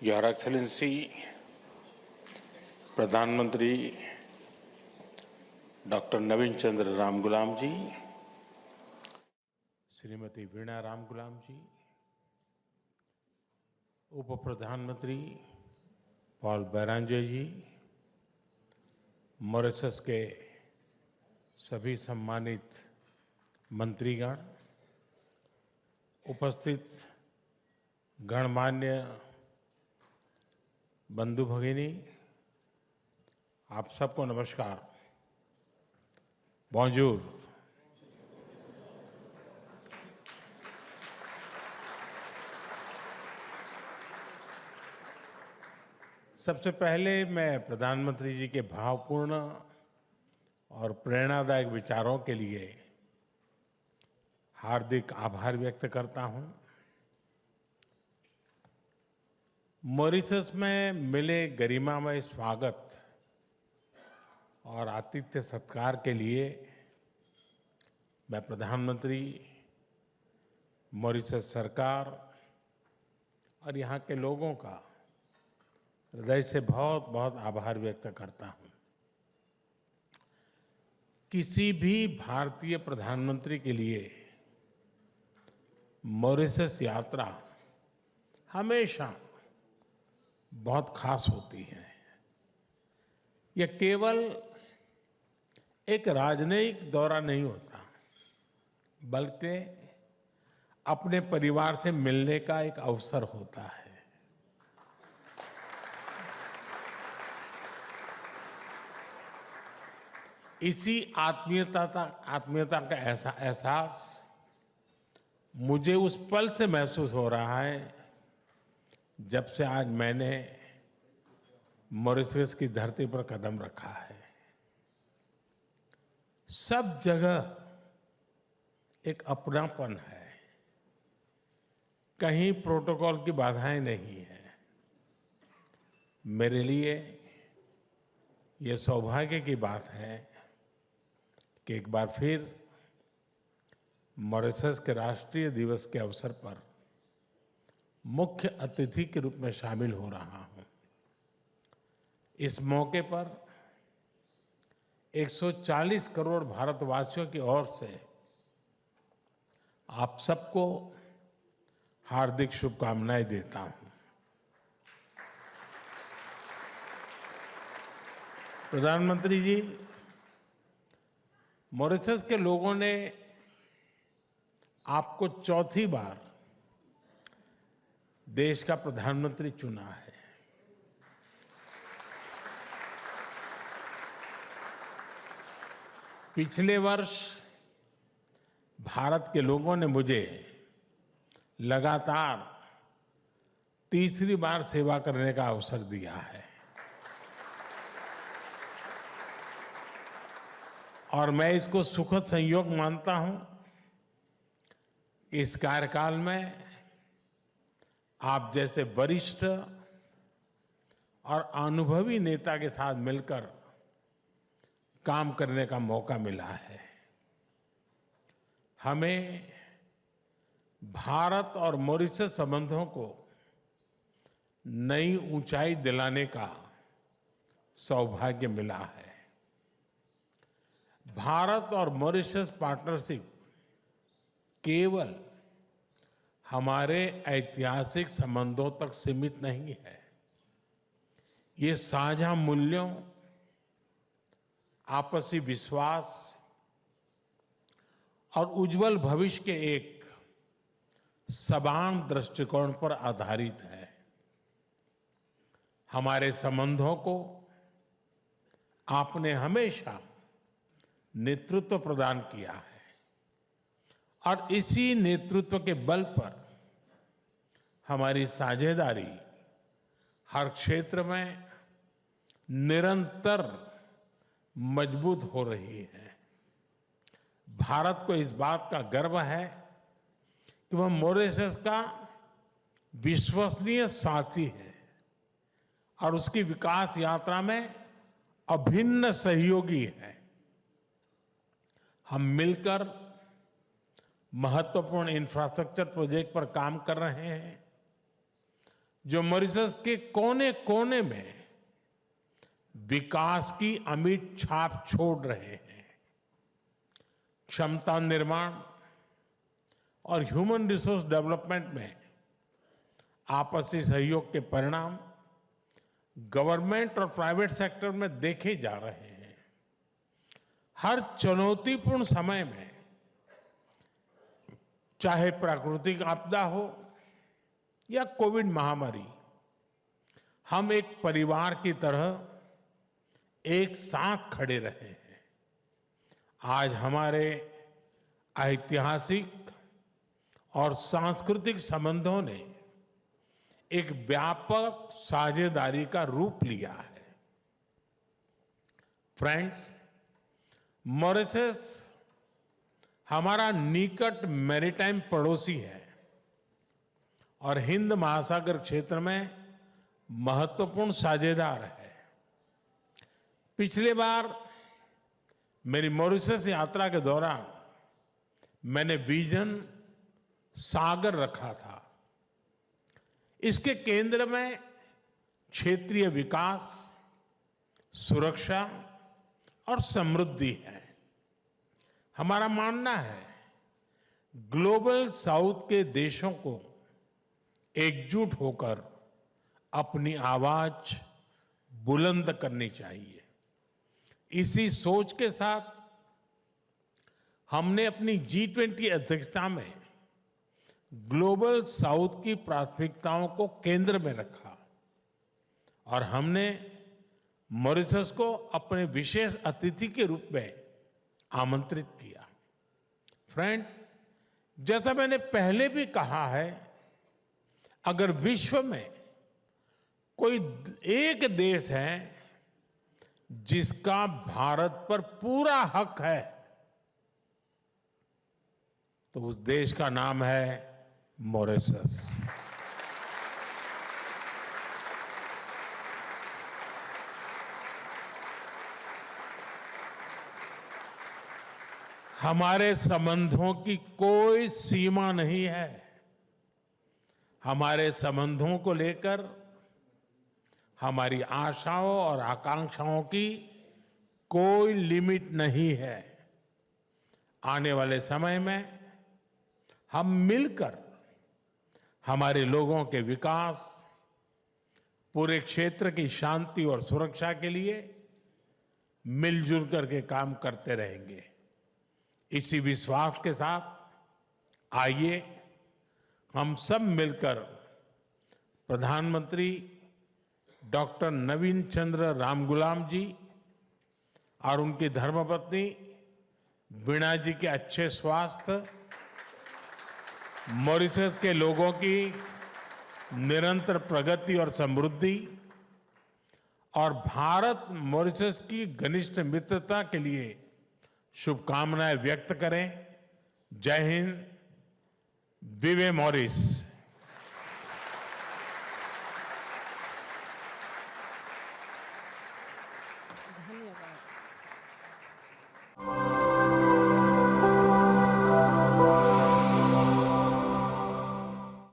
Your excellency प्रधानमंत्री doctor नवीन चंद्र रामगुलाम जी, श्रीमती वीणा रामगुलाम जी, उप प्रधानमंत्री पॉल बैरांजे जी, मॉरिशस के सभी सम्मानित मंत्रीगण, उपस्थित गणमान्य बंधु भगिनी, आप सबको नमस्कार। बॉन्जूर। सबसे पहले मैं प्रधानमंत्री जी के भावपूर्ण और प्रेरणादायक विचारों के लिए हार्दिक आभार व्यक्त करता हूं। मॉरिशस में मिले गरिमामय स्वागत और आतिथ्य सत्कार के लिए मैं प्रधानमंत्री, मॉरिशस सरकार और यहाँ के लोगों का हृदय से बहुत बहुत आभार व्यक्त करता हूं। किसी भी भारतीय प्रधानमंत्री के लिए मॉरिशस यात्रा हमेशा बहुत खास होती है। यह केवल एक राजनयिक दौरा नहीं होता, बल्कि अपने परिवार से मिलने का एक अवसर होता है। इसी आत्मीयता का ऐसा एहसास मुझे उस पल से महसूस हो रहा है जब से आज मैंने मॉरिशस की धरती पर कदम रखा है। सब जगह एक अपनापन है, कहीं प्रोटोकॉल की बाधाएं नहीं है। मेरे लिए ये सौभाग्य की बात है कि एक बार फिर मॉरिशस के राष्ट्रीय दिवस के अवसर पर मुख्य अतिथि के रूप में शामिल हो रहा हूं। इस मौके पर 140 करोड़ भारतवासियों की ओर से आप सबको हार्दिक शुभकामनाएं देता हूं। प्रधानमंत्री जी, मॉरिशस के लोगों ने आपको चौथी बार देश का प्रधानमंत्री चुना है। पिछले वर्ष भारत के लोगों ने मुझे लगातार तीसरी बार सेवा करने का अवसर दिया है और मैं इसको सुखद संयोग मानता हूं। इस कार्यकाल में आप जैसे वरिष्ठ और अनुभवी नेता के साथ मिलकर काम करने का मौका मिला है। हमें भारत और मॉरिशस संबंधों को नई ऊंचाई दिलाने का सौभाग्य मिला है। भारत और मॉरिशस पार्टनरशिप केवल हमारे ऐतिहासिक संबंधों तक सीमित नहीं है। ये साझा मूल्यों, आपसी विश्वास और उज्जवल भविष्य के एक समान दृष्टिकोण पर आधारित है। हमारे संबंधों को आपने हमेशा नेतृत्व प्रदान किया है और इसी नेतृत्व के बल पर हमारी साझेदारी हर क्षेत्र में निरंतर मजबूत हो रही है। भारत को इस बात का गर्व है कि वह मॉरिशस का विश्वसनीय साथी है और उसकी विकास यात्रा में अभिन्न सहयोगी है। हम मिलकर महत्वपूर्ण इंफ्रास्ट्रक्चर प्रोजेक्ट पर काम कर रहे हैं। जो मॉरिशस के कोने कोने में विकास की अमिट छाप छोड़ रहे हैं। क्षमता निर्माण और ह्यूमन रिसोर्स डेवलपमेंट में आपसी सहयोग के परिणाम गवर्नमेंट और प्राइवेट सेक्टर में देखे जा रहे हैं। हर चुनौतीपूर्ण समय में, चाहे प्राकृतिक आपदा हो या कोविड महामारी, हम एक परिवार की तरह एक साथ खड़े रहे हैं। आज हमारे ऐतिहासिक और सांस्कृतिक संबंधों ने एक व्यापक साझेदारी का रूप लिया है। फ्रेंड्स, मॉरिशस हमारा निकट मैरीटाइम पड़ोसी है और हिंद महासागर क्षेत्र में महत्वपूर्ण साझेदार है। पिछली बार मेरी मॉरिशस यात्रा के दौरान मैंने विजन सागर रखा था। इसके केंद्र में क्षेत्रीय विकास, सुरक्षा और समृद्धि है। हमारा मानना है ग्लोबल साउथ के देशों को एकजुट होकर अपनी आवाज बुलंद करनी चाहिए। इसी सोच के साथ हमने अपनी G20 अध्यक्षता में ग्लोबल साउथ की प्राथमिकताओं को केंद्र में रखा और हमने मॉरिशस को अपने विशेष अतिथि के रूप में आमंत्रित किया। फ्रेंड्स, जैसा मैंने पहले भी कहा है, अगर विश्व में कोई एक देश है जिसका भारत पर पूरा हक है, तो उस देश का नाम है मॉरिशस। हमारे संबंधों की कोई सीमा नहीं है। हमारे संबंधों को लेकर हमारी आशाओं और आकांक्षाओं की कोई लिमिट नहीं है। आने वाले समय में हम मिलकर हमारे लोगों के विकास, पूरे क्षेत्र की शांति और सुरक्षा के लिए मिलजुल करके काम करते रहेंगे। इसी विश्वास के साथ आइए हम सब मिलकर प्रधानमंत्री डॉक्टर नवीन चंद्र रामगुलाम जी और उनकी धर्मपत्नी वीणा जी के अच्छे स्वास्थ्य, मॉरिशस के लोगों की निरंतर प्रगति और समृद्धि और भारत मॉरिशस की घनिष्ठ मित्रता के लिए शुभकामनाएं व्यक्त करें। जय हिंद, विवे मॉरिस। धन्यवाद।